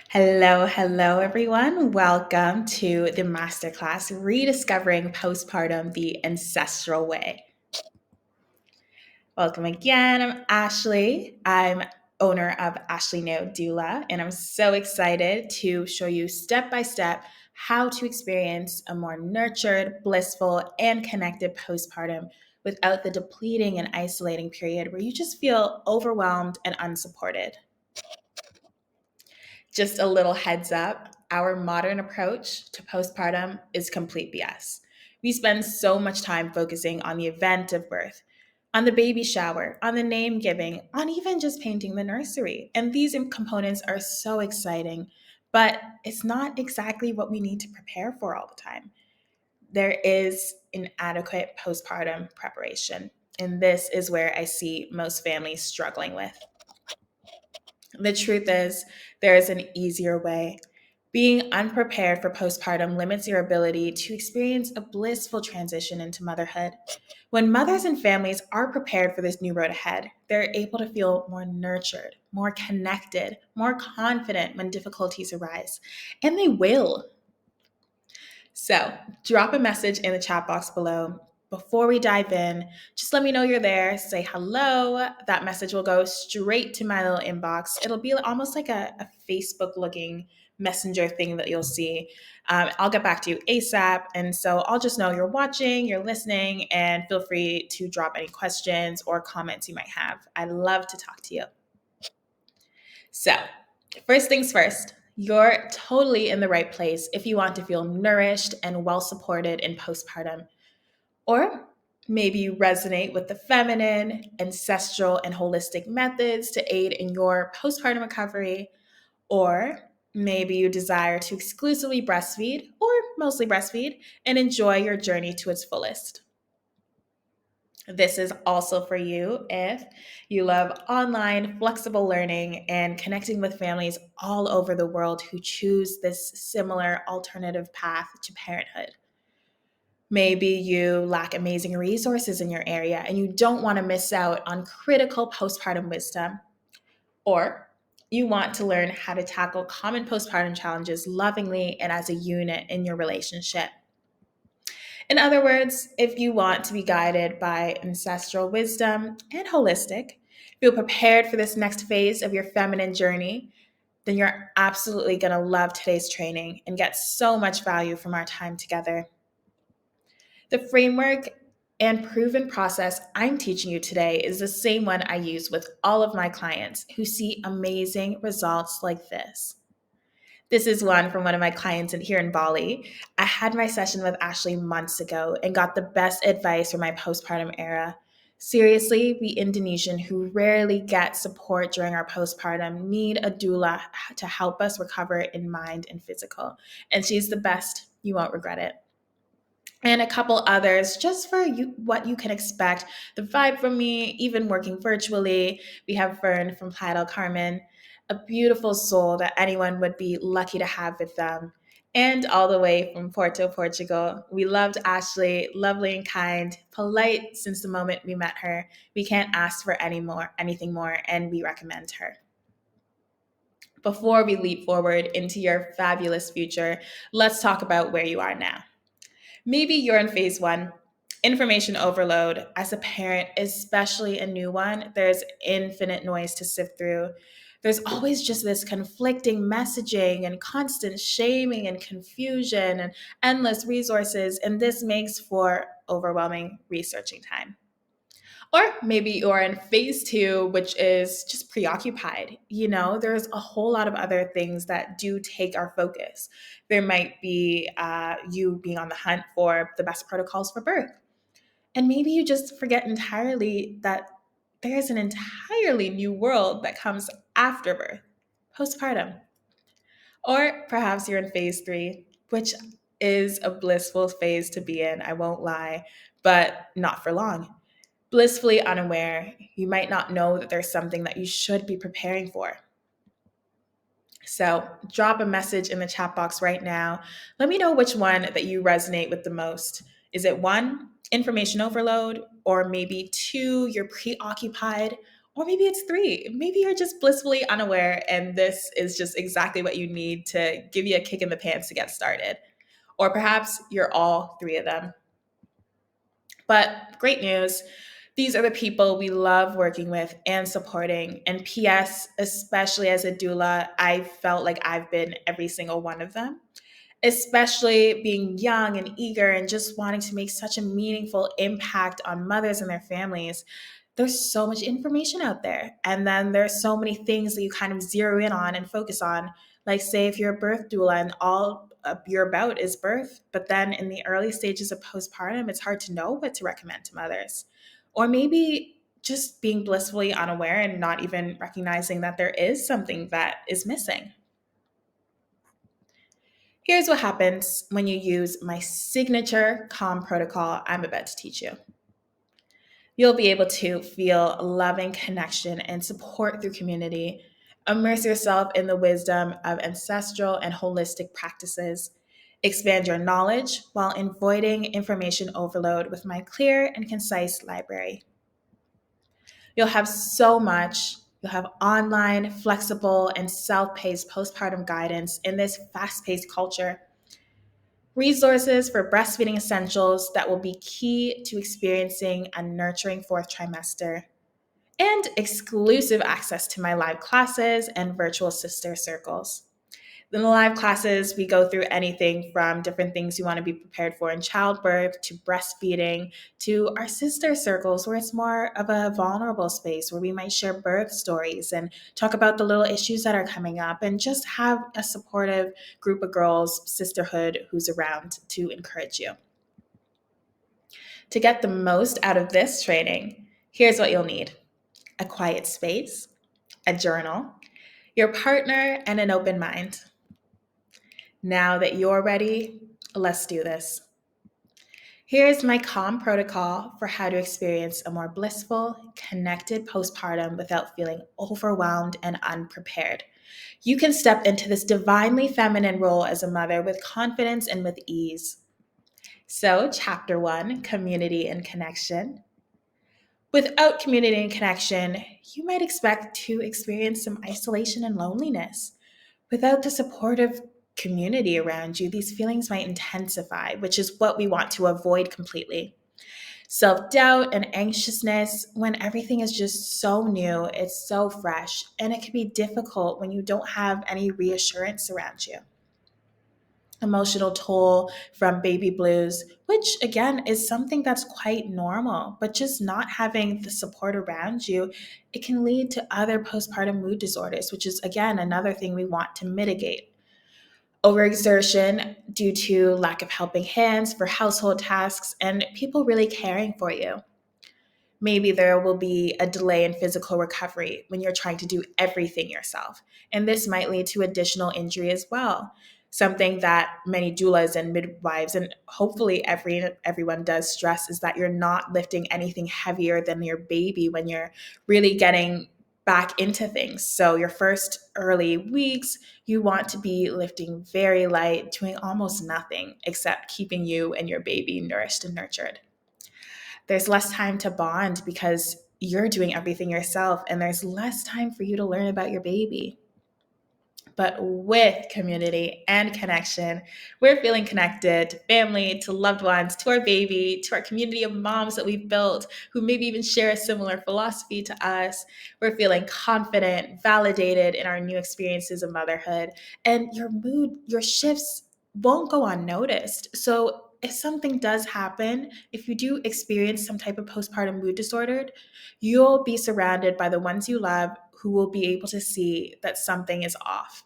Hello, everyone. Welcome to the Masterclass Rediscovering Postpartum the Ancestral Way. Welcome again. I'm Ashley. I'm owner of Ashley Nao Doula, and I'm so excited to show you step by step how to experience a more nurtured, blissful, and connected postpartum without the depleting and isolating period where you just feel overwhelmed and unsupported. Just a little heads up, our modern approach to postpartum is complete BS. We spend so much time focusing on the event of birth, on the baby shower, on the name giving, on even just painting the nursery. And these components are so exciting, but it's not exactly what we need to prepare for all the time. There is inadequate postpartum preparation. And this is where I see most families struggling with. The truth is, there is an easier way. Being unprepared for postpartum limits your ability to experience a blissful transition into motherhood. When mothers and families are prepared for this new road ahead, they're able to feel more nurtured, more connected, more confident when difficulties arise. And they will. So, drop a message in the chat box below. Before we dive in, just let me know you're there. Say hello. That message will go straight to my little inbox. It'll be almost like a Facebook looking messenger thing that you'll see. I'll get back to you ASAP. And so I'll just know you're watching, you're listening, and feel free to drop any questions or comments you might have. I'd love to talk to you. So, first things first, you're totally in the right place if you want to feel nourished and well supported in postpartum. Or maybe you resonate with the feminine, ancestral, and holistic methods to aid in your postpartum recovery. Or maybe you desire to exclusively breastfeed or mostly breastfeed and enjoy your journey to its fullest. This is also for you if you love online, flexible learning and connecting with families all over the world who choose this similar alternative path to parenthood. Maybe you lack amazing resources in your area and you don't want to miss out on critical postpartum wisdom. Or you want to learn how to tackle common postpartum challenges lovingly and as a unit in your relationship. In other words, if you want to be guided by ancestral wisdom and holistic, feel prepared for this next phase of your feminine journey, then you're absolutely going to love today's training and get so much value from our time together. The framework and proven process I'm teaching you today is the same one I use with all of my clients who see amazing results like this. This is one from one of my clients here in Bali. I had my session with Ashley months ago and got the best advice for my postpartum era. Seriously, we Indonesian who rarely get support during our postpartum need a doula to help us recover in mind and physical. And she's the best. You won't regret it. And a couple others just for you, what you can expect. The vibe from me, even working virtually. We have Fern from Playa del Carmen, a beautiful soul that anyone would be lucky to have with them. And all the way from Porto, Portugal. We loved Ashley, lovely and kind, polite since the moment we met her. We can't ask for anything more, and we recommend her. Before we leap forward into your fabulous future, let's talk about where you are now. Maybe you're in phase one, information overload. As a parent, especially a new one, there's infinite noise to sift through. There's always just this conflicting messaging and constant shaming and confusion and endless resources, and this makes for overwhelming researching time. Or maybe you're in phase two, which is just preoccupied. There's a whole lot of other things that do take our focus. There might be you being on the hunt for the best protocols for birth. And maybe you just forget entirely that there's an entirely new world that comes after birth, postpartum. Or perhaps you're in phase three, which is a blissful phase to be in, I won't lie, but not for long. Blissfully unaware, you might not know that there's something that you should be preparing for. So drop a message in the chat box right now. Let me know which one that you resonate with the most. Is it one, information overload, or maybe two, you're preoccupied, Or maybe it's three. Maybe you're just blissfully unaware, and this is just exactly what you need to give you a kick in the pants to get started. Or perhaps you're all three of them. But great news. These are the people we love working with and supporting. And P.S., especially as a doula, I felt like I've been every single one of them, especially being young and eager and just wanting to make such a meaningful impact on mothers and their families. There's so much information out there. And then there's so many things that you kind of zero in on and focus on. Like, say, if you're a birth doula and all you're about is birth, but then in the early stages of postpartum, it's hard to know what to recommend to mothers. Or maybe just being blissfully unaware and not even recognizing that there is something that is missing. Here's what happens when you use my signature calm protocol I'm about to teach you. You'll be able to feel loving connection and support through community. Immerse yourself in the wisdom of ancestral and holistic practices. Expand your knowledge while avoiding information overload with my clear and concise library. You'll have so much. You'll have online, flexible, and self paced postpartum guidance in this fast paced culture. Resources for breastfeeding essentials that will be key to experiencing a nurturing fourth trimester, and exclusive access to my live classes and virtual sister circles. In the live classes, we go through anything from different things you want to be prepared for in childbirth to breastfeeding to our sister circles, where it's more of a vulnerable space where we might share birth stories and talk about the little issues that are coming up and just have a supportive group of girls, sisterhood, who's around to encourage you. To get the most out of this training, here's what you'll need: a quiet space, a journal, your partner, and an open mind. Now that you're ready, let's do this. Here's my calm protocol for how to experience a more blissful, connected postpartum without feeling overwhelmed and unprepared. You can step into this divinely feminine role as a mother with confidence and with ease. So, chapter 1, community and connection. Without community and connection, you might expect to experience some isolation and loneliness. Without the supportive community around you, these feelings might intensify, which is what we want to avoid completely. Self doubt and anxiousness, when everything is just so new, it's so fresh, and it can be difficult when you don't have any reassurance around you. Emotional toll from baby blues, which again is something that's quite normal, but just not having the support around you, it can lead to other postpartum mood disorders, which is again another thing we want to mitigate. Overexertion due to lack of helping hands for household tasks and people really caring for you. Maybe there will be a delay in physical recovery when you're trying to do everything yourself. And this might lead to additional injury as well. Something that many doulas and midwives and hopefully everyone does stress is that you're not lifting anything heavier than your baby when you're really getting back into things. So your first early weeks, you want to be lifting very light, doing almost nothing except keeping you and your baby nourished and nurtured. There's less time to bond because you're doing everything yourself, and there's less time for you to learn about your baby. But with community and connection, we're feeling connected to family, to loved ones, to our baby, to our community of moms that we've built who maybe even share a similar philosophy to us. We're feeling confident, validated in our new experiences of motherhood, and your mood, your shifts won't go unnoticed. So if something does happen, if you do experience some type of postpartum mood disorder, you'll be surrounded by the ones you love who will be able to see that something is off.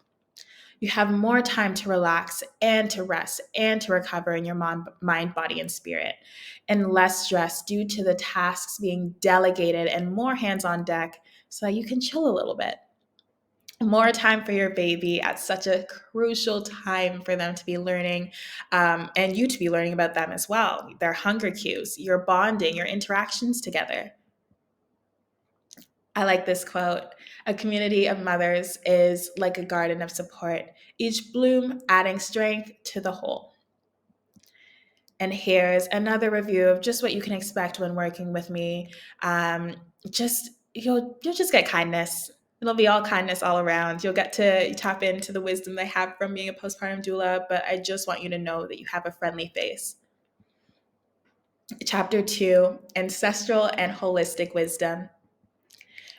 You have more time to relax and to rest and to recover in your mind, body, and spirit, and less stress due to the tasks being delegated and more hands on deck so that you can chill a little bit. More time for your baby at such a crucial time for them to be learning and you to be learning about them as well. Their hunger cues, your bonding, your interactions together. I like this quote. A community of mothers is like a garden of support, each bloom adding strength to the whole. And here's another review of just what you can expect when working with me. Just you'll just get kindness. It'll be all kindness all around. You'll get to tap into the wisdom they have from being a postpartum doula, but I just want you to know that you have a friendly face. Chapter 2, Ancestral and Holistic Wisdom.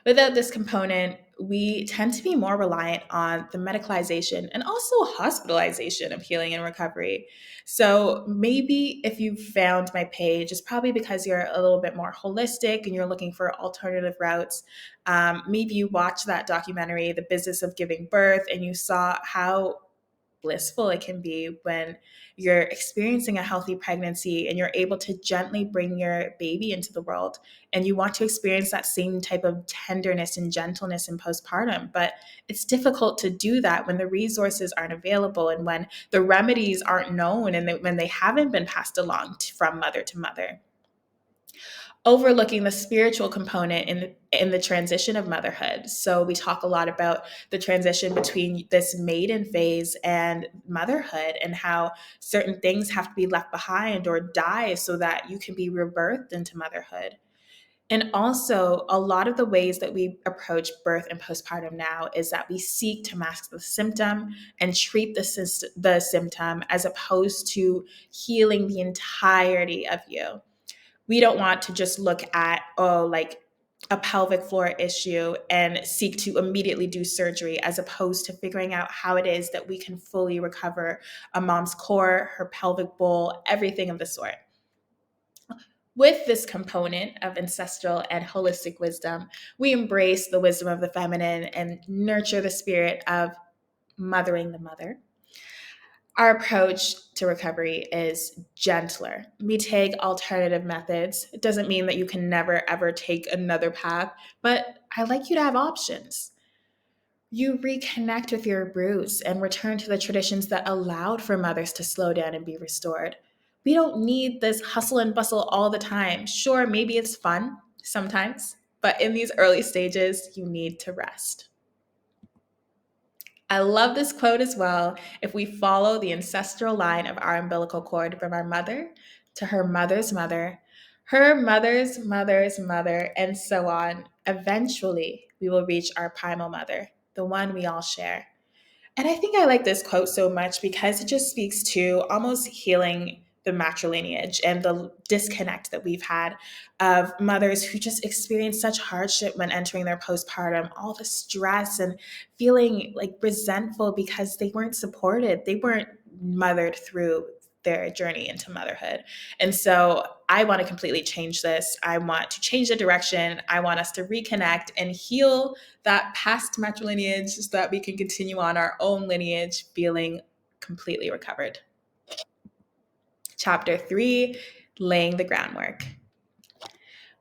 Without this component, we tend to be more reliant on the medicalization and also hospitalization of healing and recovery. So maybe if you found my page, it's probably because you're a little bit more holistic and you're looking for alternative routes. Maybe you watched that documentary, The Business of Giving Birth, and you saw how blissful it can be when you're experiencing a healthy pregnancy and you're able to gently bring your baby into the world, and you want to experience that same type of tenderness and gentleness in postpartum. But it's difficult to do that when the resources aren't available and when the remedies aren't known and when they haven't been passed along from mother to mother. Overlooking the spiritual component in the transition of motherhood. So we talk a lot about the transition between this maiden phase and motherhood, and how certain things have to be left behind or die so that you can be rebirthed into motherhood. And also, a lot of the ways that we approach birth and postpartum now is that we seek to mask the symptom and treat the symptom, as opposed to healing the entirety of you. We don't want to just look at, like a pelvic floor issue and seek to immediately do surgery, as opposed to figuring out how it is that we can fully recover a mom's core, her pelvic bowl, everything of the sort. With this component of ancestral and holistic wisdom, we embrace the wisdom of the feminine and nurture the spirit of mothering the mother. Our approach to recovery is gentler. We take alternative methods. It doesn't mean that you can never ever take another path, but I like you to have options. You reconnect with your roots and return to the traditions that allowed for mothers to slow down and be restored. We don't need this hustle and bustle all the time. Sure, maybe it's fun sometimes, but in these early stages, you need to rest. I love this quote as well. If we follow the ancestral line of our umbilical cord from our mother to her mother's mother, her mother's mother's mother, and so on, eventually we will reach our primal mother, the one we all share. And I think I like this quote so much because it just speaks to almost healing the matrilineage and the disconnect that we've had of mothers who just experienced such hardship when entering their postpartum, all the stress and feeling like resentful because they weren't supported, they weren't mothered through their journey into motherhood. And so I want to completely change this. I want to change the direction. I want us to reconnect and heal that past matrilineage so that we can continue on our own lineage feeling completely recovered. Chapter 3, laying the groundwork.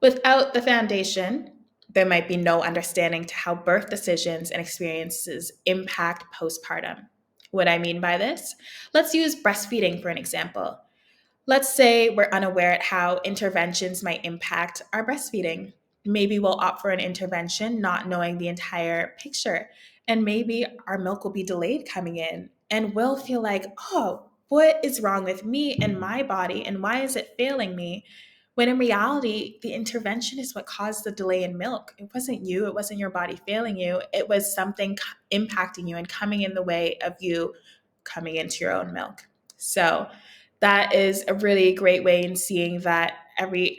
Without the foundation, there might be no understanding to how birth decisions and experiences impact postpartum. What I mean by this? Let's use breastfeeding for an example. Let's say we're unaware at how interventions might impact our breastfeeding. Maybe we'll opt for an intervention not knowing the entire picture. And maybe our milk will be delayed coming in. And we'll feel like, oh, what is wrong with me and my body? And why is it failing me? When in reality, the intervention is what caused the delay in milk. It wasn't you, it wasn't your body failing you. It was something impacting you and coming in the way of you coming into your own milk. So, that is a really great way in seeing that every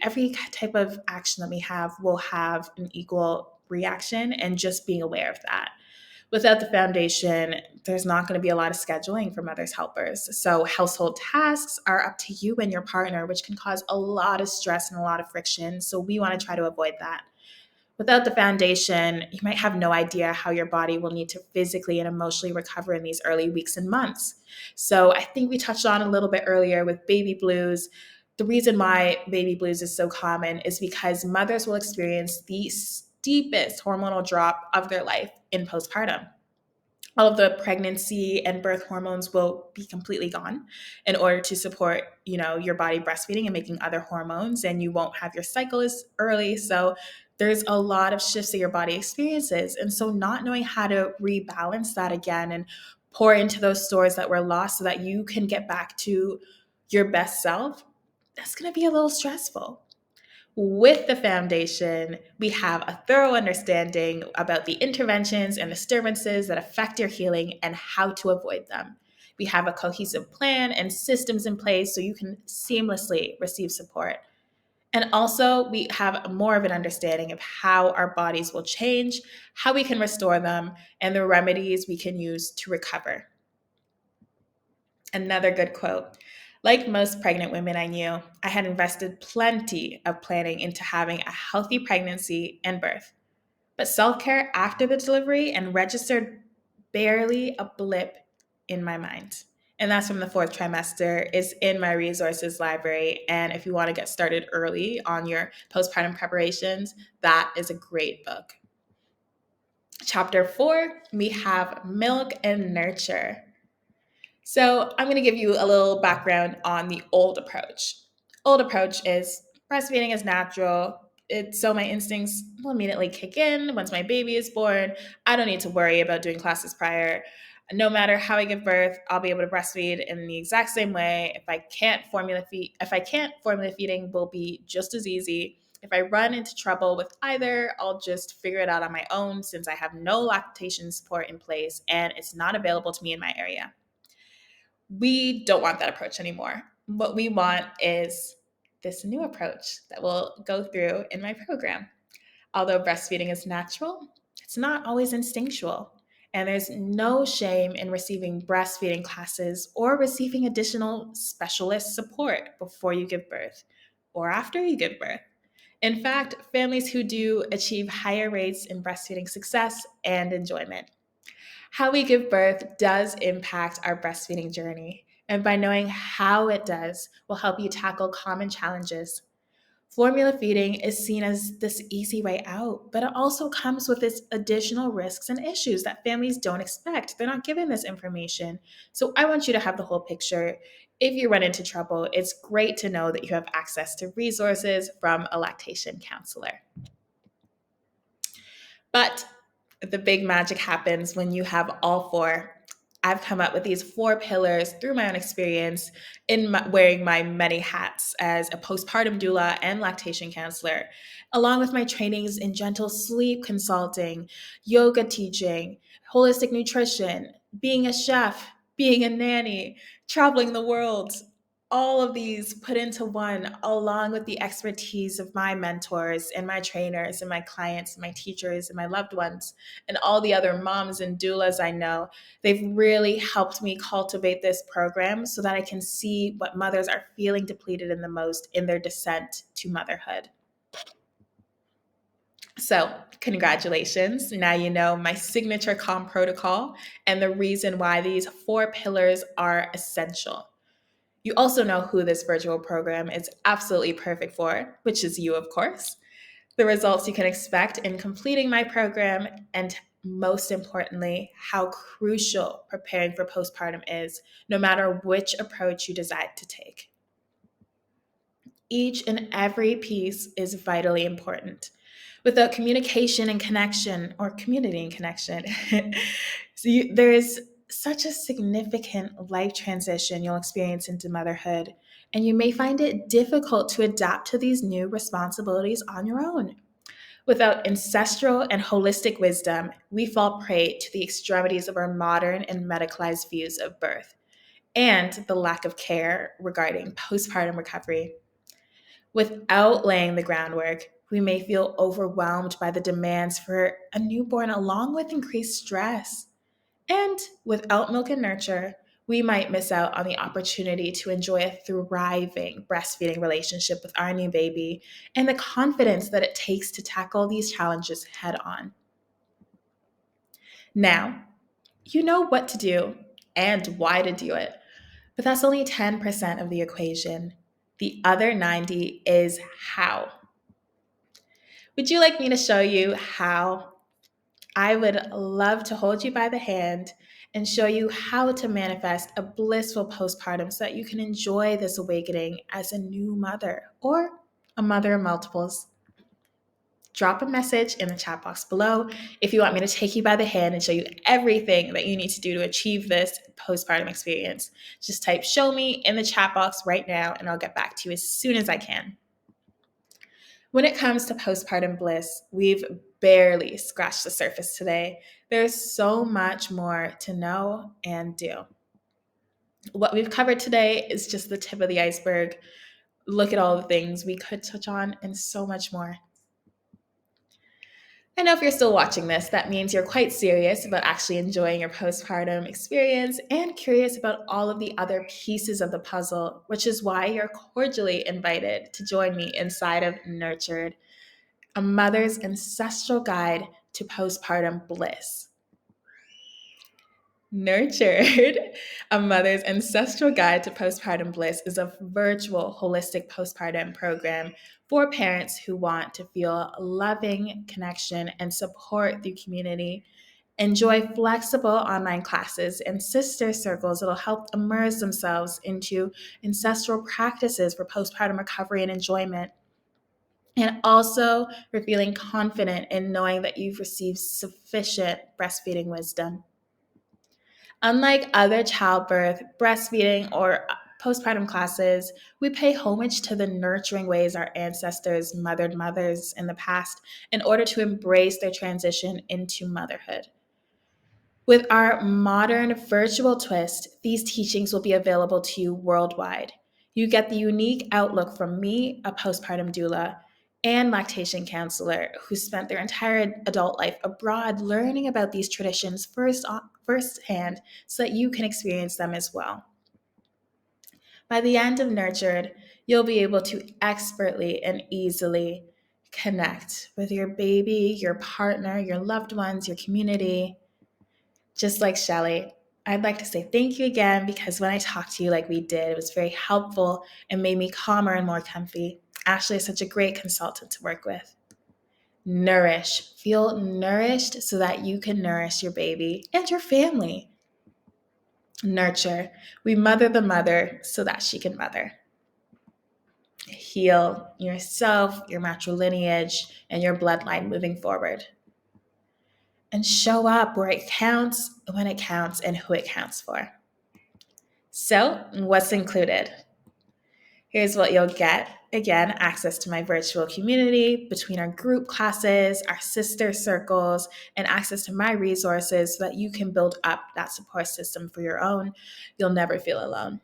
type of action that we have will have an equal reaction, and just being aware of that. Without the foundation, there's not going to be a lot of scheduling for mothers helpers. So household tasks are up to you and your partner, which can cause a lot of stress and a lot of friction. So we want to try to avoid that. Without the foundation, you might have no idea how your body will need to physically and emotionally recover in these early weeks and months. So I think we touched on a little bit earlier with baby blues. The reason why baby blues is so common is because mothers will experience the steepest hormonal drop of their life in postpartum. All of the pregnancy and birth hormones will be completely gone in order to support, your body breastfeeding and making other hormones, and you won't have your cycle as early. So there's a lot of shifts that your body experiences. And so not knowing how to rebalance that again and pour into those stores that were lost so that you can get back to your best self, that's going to be a little stressful. With the foundation, we have a thorough understanding about the interventions and disturbances that affect your healing and how to avoid them. We have a cohesive plan and systems in place so you can seamlessly receive support. And also, we have more of an understanding of how our bodies will change, how we can restore them, and the remedies we can use to recover. Another good quote. Like most pregnant women I knew, I had invested plenty of planning into having a healthy pregnancy and birth. But self care after the delivery and registered barely a blip in my mind. And that's from the fourth trimester, is in my resources library. And if you want to get started early on your postpartum preparations, that is a great book. Chapter 4, we have milk and nurture. So I'm going to give you a little background on the old approach. Old approach is breastfeeding is natural. So my instincts will immediately kick in once my baby is born. I don't need to worry about doing classes prior. No matter how I give birth, I'll be able to breastfeed in the exact same way. If I can't, formula feeding will be just as easy. If I run into trouble with either, I'll just figure it out on my own since I have no lactation support in place and it's not available to me in my area. We don't want that approach anymore. What we want is this new approach that we'll go through in my program. Although breastfeeding is natural, it's not always instinctual. And there's no shame in receiving breastfeeding classes or receiving additional specialist support before you give birth or after you give birth. In fact, families who do achieve higher rates in breastfeeding success and enjoyment. How we give birth does impact our breastfeeding journey, and by knowing how it does will help you tackle common challenges. Formula feeding is seen as this easy way out, but it also comes with its additional risks and issues that families don't expect. They're not given this information. So I want you to have the whole picture. If you run into trouble, it's great to know that you have access to resources from a lactation counselor. But the big magic happens when you have all four. I've come up with these 4 pillars through my own experience in wearing my many hats as a postpartum doula and lactation counselor, along with my trainings in gentle sleep consulting, yoga teaching, holistic nutrition, being a chef, being a nanny, traveling the world. All of these put into one, along with the expertise of my mentors and my trainers and my clients and my teachers and my loved ones and all the other moms and doulas I know. They've really helped me cultivate this program so that I can see what mothers are feeling depleted in the most in their descent to motherhood. So, congratulations. Now you know my signature calm protocol and the reason why these 4 pillars are essential. You also know who this virtual program is absolutely perfect for, which is you, of course. The results you can expect in completing my program, and most importantly, how crucial preparing for postpartum is, no matter which approach you decide to take. Each and every piece is vitally important. Without communication and connection, or community and connection, there is such a significant life transition you'll experience into motherhood, and you may find it difficult to adapt to these new responsibilities on your own. Without ancestral and holistic wisdom, we fall prey to the extremities of our modern and medicalized views of birth and the lack of care regarding postpartum recovery. Without laying the groundwork, we may feel overwhelmed by the demands for a newborn along with increased stress. And without milk and nurture, we might miss out on the opportunity to enjoy a thriving breastfeeding relationship with our new baby and the confidence that it takes to tackle these challenges head on. Now, you know what to do and why to do it, but that's only 10% of the equation. The other 90 is how. Would you like me to show you how? I would love to hold you by the hand and show you how to manifest a blissful postpartum so that you can enjoy this awakening as a new mother or a mother of multiples. Drop a message in the chat box below if you want me to take you by the hand and show you everything that you need to do to achieve this postpartum experience. Just type "show me" in the chat box right now and I'll get back to you as soon as I can. When it comes to postpartum bliss, we've barely scratched the surface today. There's so much more to know and do. What we've covered today is just the tip of the iceberg. Look at all the things we could touch on and so much more. I know if you're still watching this, that means you're quite serious about actually enjoying your postpartum experience and curious about all of the other pieces of the puzzle, which is why you're cordially invited to join me inside of Nurtured, a mother's ancestral guide to postpartum bliss. Nurtured, a mother's ancestral guide to postpartum bliss, is a virtual holistic postpartum program for parents who want to feel loving connection and support through community. Enjoy flexible online classes and sister circles that'll help immerse themselves into ancestral practices for postpartum recovery and enjoyment. And also for feeling confident in knowing that you've received sufficient breastfeeding wisdom. Unlike other childbirth, breastfeeding, or postpartum classes, we pay homage to the nurturing ways our ancestors mothered mothers in the past in order to embrace their transition into motherhood. With our modern virtual twist, these teachings will be available to you worldwide. You get the unique outlook from me, a postpartum doula, and lactation counselor who spent their entire adult life abroad learning about these traditions firsthand so that you can experience them as well. By the end of Nurtured, you'll be able to expertly and easily connect with your baby, your partner, your loved ones, your community. Just like Shelly, I'd like to say thank you again because when I talked to you like we did, it was very helpful and made me calmer and more comfy. Ashley is such a great consultant to work with. Nourish. Feel nourished so that you can nourish your baby and your family. Nurture. We mother the mother so that she can mother. Heal yourself, your matrilineage, and your bloodline moving forward. And show up where it counts, when it counts, and who it counts for. So, what's included? Here's what you'll get. Again, access to my virtual community between our group classes, our sister circles, and access to my resources so that you can build up that support system for your own. You'll never feel alone.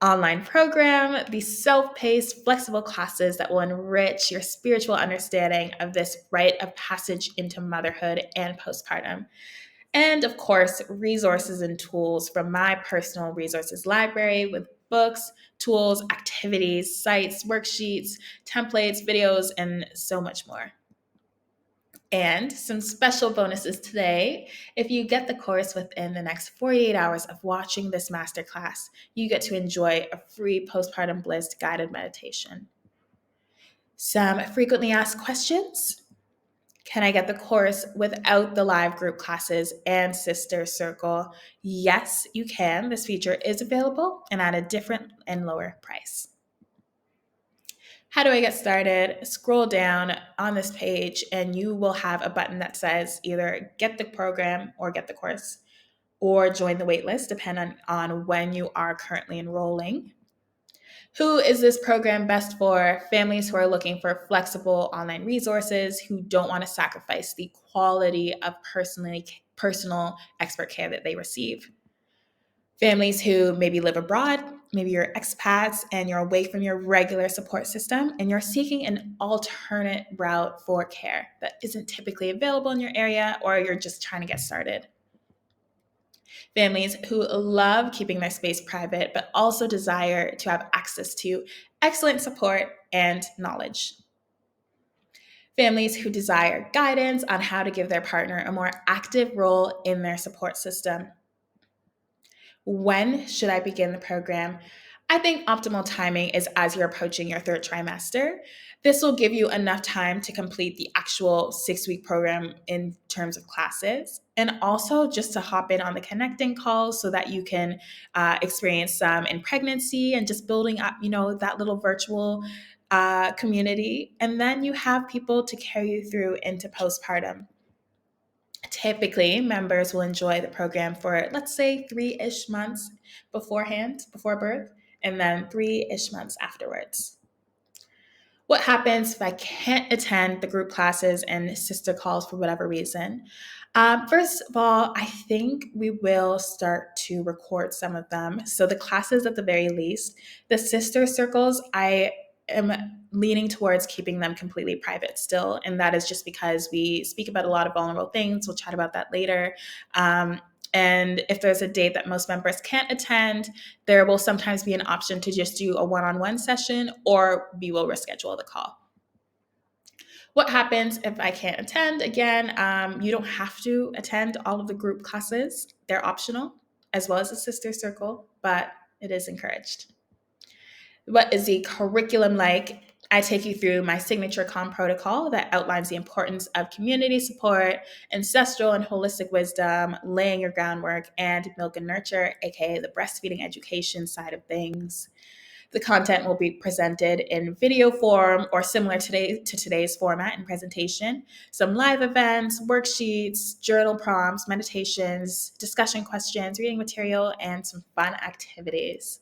Online program, these self-paced, flexible classes that will enrich your spiritual understanding of this rite of passage into motherhood and postpartum. And of course, resources and tools from my personal resources library with books, tools, activities, sites, worksheets, templates, videos, and so much more. And some special bonuses today. If you get the course within the next 48 hours of watching this masterclass, you get to enjoy a free postpartum bliss guided meditation. Some frequently asked questions. Can I get the course without the live group classes and sister circle? Yes, you can. This feature is available and at a different and lower price. How do I get started? Scroll down on this page and you will have a button that says either get the program or get the course or join the waitlist, depending on when you are currently enrolling. Who is this program best for? Families who are looking for flexible online resources, who don't want to sacrifice the quality of personal expert care that they receive. Families who maybe live abroad, maybe you're expats and you're away from your regular support system and you're seeking an alternate route for care that isn't typically available in your area, or you're just trying to get started. Families who love keeping their space private, but also desire to have access to excellent support and knowledge. Families who desire guidance on how to give their partner a more active role in their support system. When should I begin the program? I think optimal timing is as you're approaching your third trimester. This will give you enough time to complete the actual 6-week program in terms of classes, and also just to hop in on the connecting calls so that you can experience some in pregnancy and just building up, that little virtual community. And then you have people to carry you through into postpartum. Typically, members will enjoy the program for, let's say, 3-ish months before birth, and then 3-ish months afterwards. What happens if I can't attend the group classes and sister calls for whatever reason? First of all, I think we will start to record some of them. So the classes at the very least, the sister circles, I am leaning towards keeping them completely private still. And that is just because we speak about a lot of vulnerable things. We'll chat about that later. And if there's a date that most members can't attend, there will sometimes be an option to just do a one-on-one session, or we will reschedule the call. What happens if I can't attend? Again, you don't have to attend all of the group classes. They're optional, as well as the sister circle, but it is encouraged. What is the curriculum like? I take you through my signature calm protocol that outlines the importance of community support, ancestral and holistic wisdom, laying your groundwork, and milk and nurture, aka the breastfeeding education side of things. The content will be presented in video form or similar to today's format and presentation. Some live events, worksheets, journal prompts, meditations, discussion questions, reading material, and some fun activities.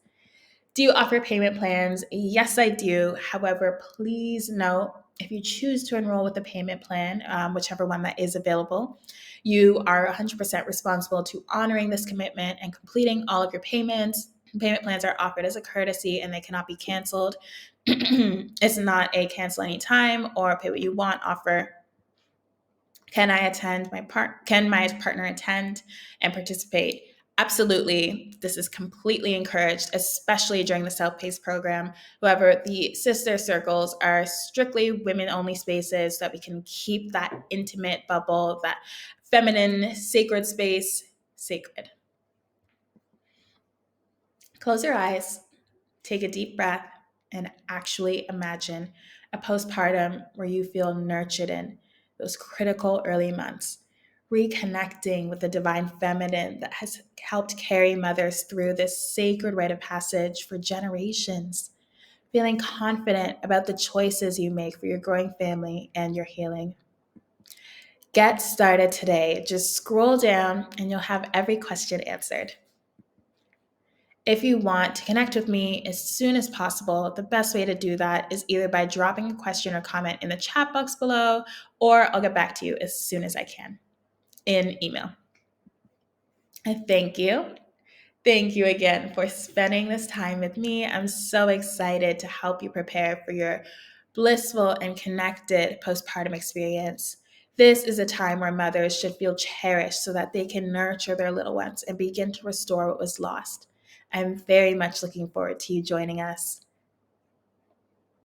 Do you offer payment plans? Yes, I do. However, please note, if you choose to enroll with a payment plan, whichever one that is available, you are 100% responsible to honoring this commitment and completing all of your payments. Payment plans are offered as a courtesy and they cannot be canceled. It's not a cancel anytime or pay what you want offer. Can my partner attend and participate? Absolutely. This is completely encouraged, especially during the self-paced program. However, the sister circles are strictly women-only spaces so that we can keep that intimate bubble, that feminine, sacred space sacred. Close your eyes, take a deep breath, and actually imagine a postpartum where you feel nurtured in those critical early months, reconnecting with the divine feminine that has helped carry mothers through this sacred rite of passage for generations, feeling confident about the choices you make for your growing family and your healing. Get started today. Just scroll down and you'll have every question answered. If you want to connect with me as soon as possible, the best way to do that is either by dropping a question or comment in the chat box below, or I'll get back to you as soon as I can in email. And thank you. Thank you again for spending this time with me. I'm so excited to help you prepare for your blissful and connected postpartum experience. This is a time where mothers should feel cherished so that they can nurture their little ones and begin to restore what was lost. I'm very much looking forward to you joining us.